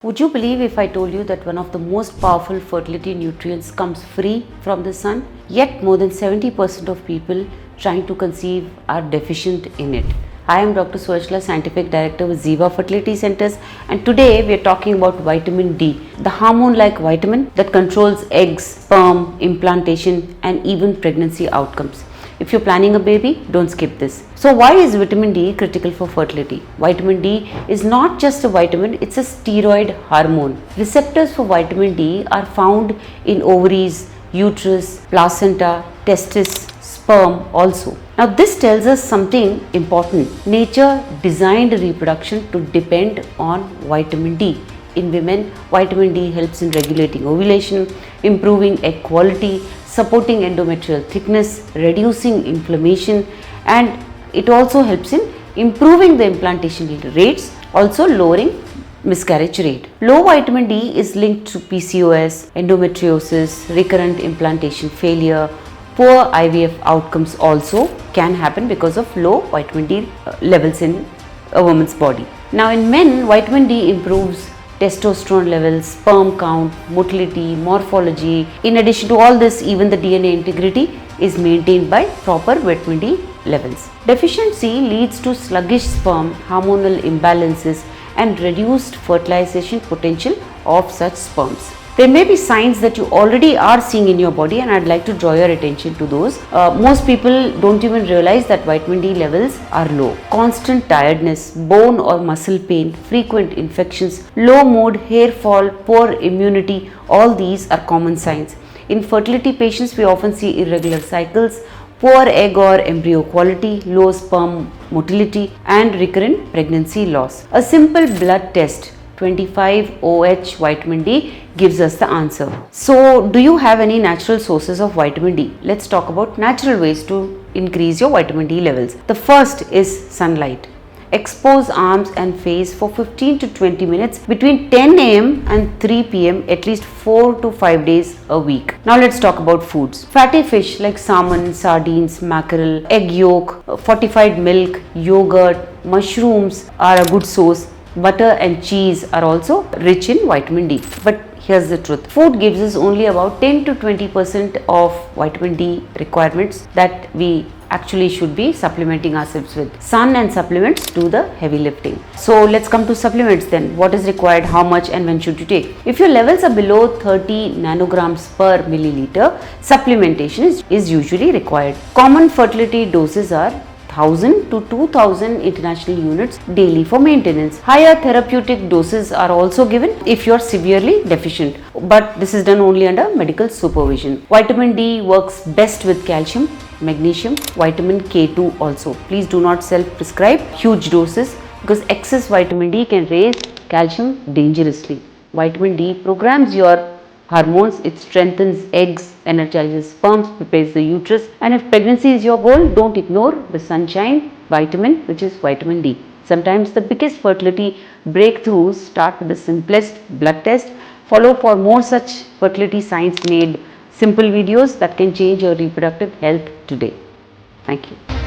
Would you believe if I told you that one of the most powerful fertility nutrients comes free from the sun? Yet more than 70% of people trying to conceive are deficient in it. I am Dr. Suachla, Scientific Director with Ziva Fertility Centers, and today we are talking about vitamin D, the hormone-like vitamin that controls eggs, sperm, implantation and even pregnancy outcomes. If you're planning a baby, don't skip this. So why is vitamin D critical for fertility? Vitamin D is not just a vitamin, it's a steroid hormone. Receptors for vitamin D are found in ovaries, uterus, placenta, testis, sperm also. Now this tells us something important. Nature designed reproduction to depend on vitamin D. In women, vitamin D helps in regulating ovulation, improving egg quality, supporting endometrial thickness, reducing inflammation, and it also helps in improving the implantation rates, also lowering miscarriage rate. Low vitamin D is linked to PCOS, endometriosis, recurrent implantation failure. Poor IVF outcomes also can happen because of low vitamin D levels in a woman's body. Now in men, vitamin D improves testosterone levels, sperm count, motility, morphology. In addition to all this, even the DNA integrity is maintained by proper vitamin D levels. Deficiency leads to sluggish sperm, hormonal imbalances and reduced fertilization potential of such sperms. There may be signs that you already are seeing in your body, and I'd like to draw your attention to those. Most people don't even realize that vitamin D levels are low. Constant tiredness, bone or muscle pain, frequent infections, low mood, hair fall, poor immunity, all these are common signs. In fertility patients, we often see irregular cycles, poor egg or embryo quality, low sperm motility and recurrent pregnancy loss. A simple blood test 25-OH vitamin D gives us the answer. So, do you have any natural sources of vitamin D? Let's talk about natural ways to increase your vitamin D levels. The first is sunlight. Expose arms and face for 15 to 20 minutes between 10 a.m. and 3 p.m. at least 4 to 5 days a week. Now let's talk about foods. Fatty fish like salmon, sardines, mackerel, egg yolk, fortified milk, yogurt, mushrooms are a good source. Butter and cheese are also rich in vitamin D. But here's the truth. Food gives us only about 10 to 20% of vitamin D requirements that we actually should be supplementing ourselves with. Sun and supplements do the heavy lifting. So let's come to supplements then. What is required, how much and when should you take? If your levels are below 30 nanograms per milliliter, supplementation is usually required. Common fertility doses are 1000 to 2000 international units daily for maintenance. Higher therapeutic doses are also given if you are severely deficient, but this is done only under medical supervision. Vitamin D works best with calcium, magnesium, vitamin K2 also. Please do not self-prescribe huge doses because excess vitamin D can raise calcium dangerously. Vitamin D programs your hormones, it strengthens eggs, energizes sperms, prepares the uterus, and if pregnancy is your goal, don't ignore the sunshine vitamin, which is vitamin D. Sometimes the biggest fertility breakthroughs start with the simplest blood test. Follow for more such fertility science made simple videos that can change your reproductive health today. Thank you.